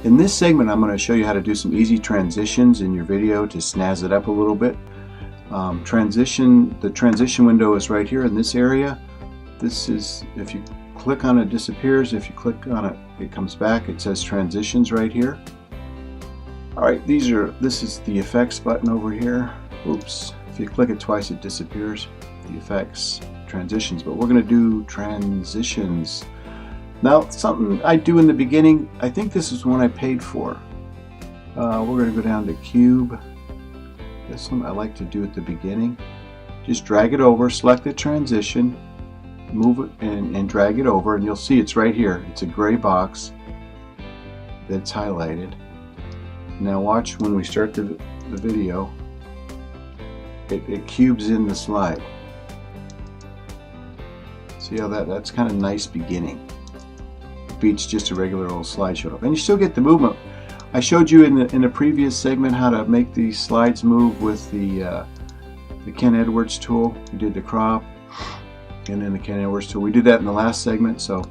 In this segment, I'm going to show you how to do some easy transitions in your video to snazz it up a little bit. The transition window is right here in this area. This is, if you click on it, it disappears. If you click on it, it comes back. It says transitions right here. Alright, this is the effects button over here. Oops, if you click it twice it disappears. The effects, transitions, but we're going to do transitions. Now, something I do in the beginning, I think this is one I paid for. We're going to go down to cube. This one I like to do at the beginning. Just drag it over, select the transition, move it and drag it over, and you'll see it's right here. It's a gray box that's highlighted. Now watch when we start the video, it cubes in the slide. See how that's kind of nice beginning. It beats just a regular old slideshow. And you still get the movement. I showed you in the previous segment how to make these slides move with the Ken Edwards tool. We did the crop and then the Ken Edwards tool. We did that in the last segment, so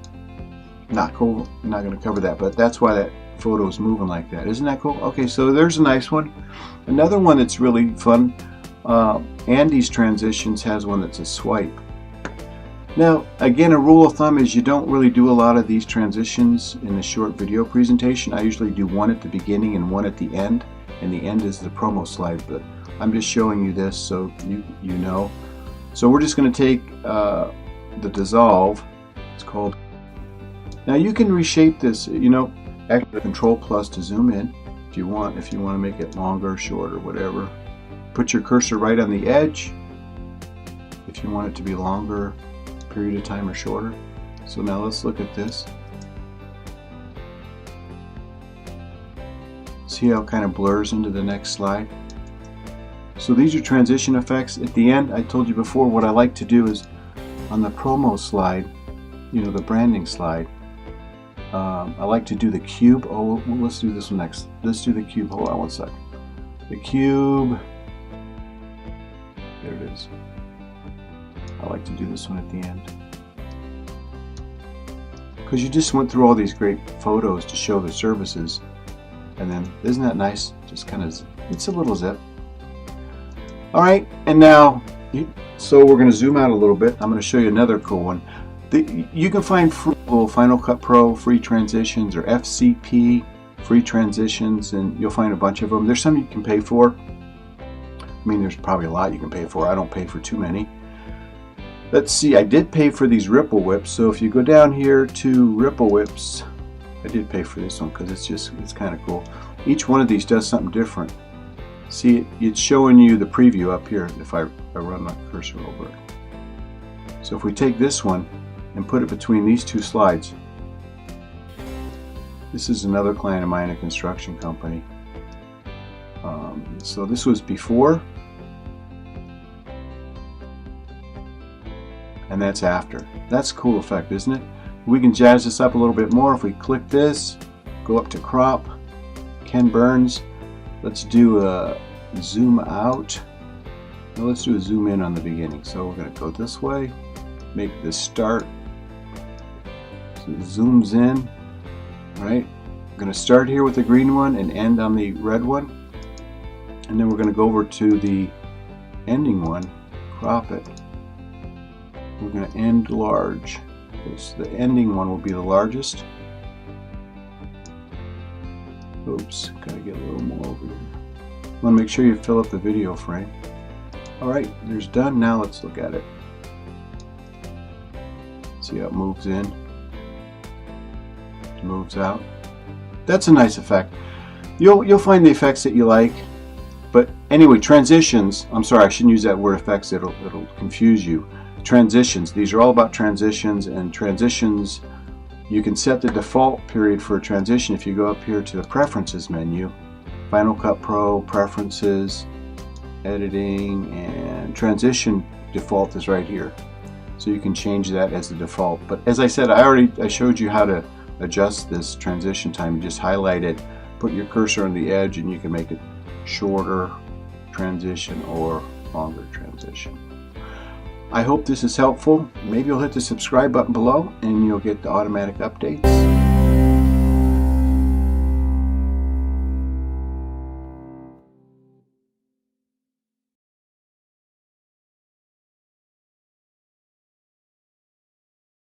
not cool. I'm not going to cover that, but that's why that photo is moving like that. Isn't that cool? Okay, so there's a nice one. Another one that's really fun, Andy's Transitions has one that's a swipe. Now, again, a rule of thumb is you don't really do a lot of these transitions in a short video presentation. I usually do one at the beginning and one at the end, and the end is the promo slide, but I'm just showing you this so you know. So we're just going to take the dissolve, it's called. Now you can reshape this, you know, actually Control plus to zoom in if you want to make it longer, shorter, whatever. Put your cursor right on the edge if you want it to be longer period of time or shorter. So now let's look at this. See how it kind of blurs into the next slide? So these are transition effects. At the end, I told you before, what I like to do is on the promo slide, you know, the branding slide, I like to do the cube. Oh, well, let's do this one next. Let's do the cube. Hold on one sec. The cube. There it is. I like to do this one at the end. Because you just went through all these great photos to show the services. And then, isn't that nice? Just kind of, it's a little zip. Alright, and now, so we're going to zoom out a little bit. I'm going to show you another cool one. You can find Final Cut Pro free transitions or FCP free transitions, and you'll find a bunch of them. There's some you can pay for. I mean, there's probably a lot you can pay for. I don't pay for too many. Let's see, I did pay for these ripple whips. So if you go down here to ripple whips, I did pay for this one because it's kind of cool. Each one of these does something different. See, it's showing you the preview up here if I run my cursor over it. So if we take this one and put it between these two slides, this is another client of mine, a construction company. So this was before, and that's after. That's a cool effect, isn't it? We can jazz this up a little bit more if we click this, go up to crop, Ken Burns. Let's do a zoom out. Now let's do a zoom in on the beginning. So we're going to go this way, make this start. So it zooms in, right? I'm going to start here with the green one and end on the red one. And then we're going to go over to the ending one, crop it. We're going to end large. So the ending one will be the largest. Oops, gotta get a little more over here. Want to make sure you fill up the video frame. Alright, there's done. Now let's look at it. See how it moves in, moves out. That's a nice effect. You'll find the effects that you like. But anyway, transitions, I'm sorry, I shouldn't use that word effects, it'll confuse you. Transitions, these are all about transitions, and transitions, you can set the default period for a transition if you go up here to the Preferences menu, Final Cut Pro, Preferences, Editing, and Transition default is right here. So you can change that as the default. But as I said, I showed you how to adjust this transition time. You just highlight it, put your cursor on the edge, and you can make it shorter transition or longer transition. I hope this is helpful. Maybe you'll hit the subscribe button below and you'll get the automatic updates.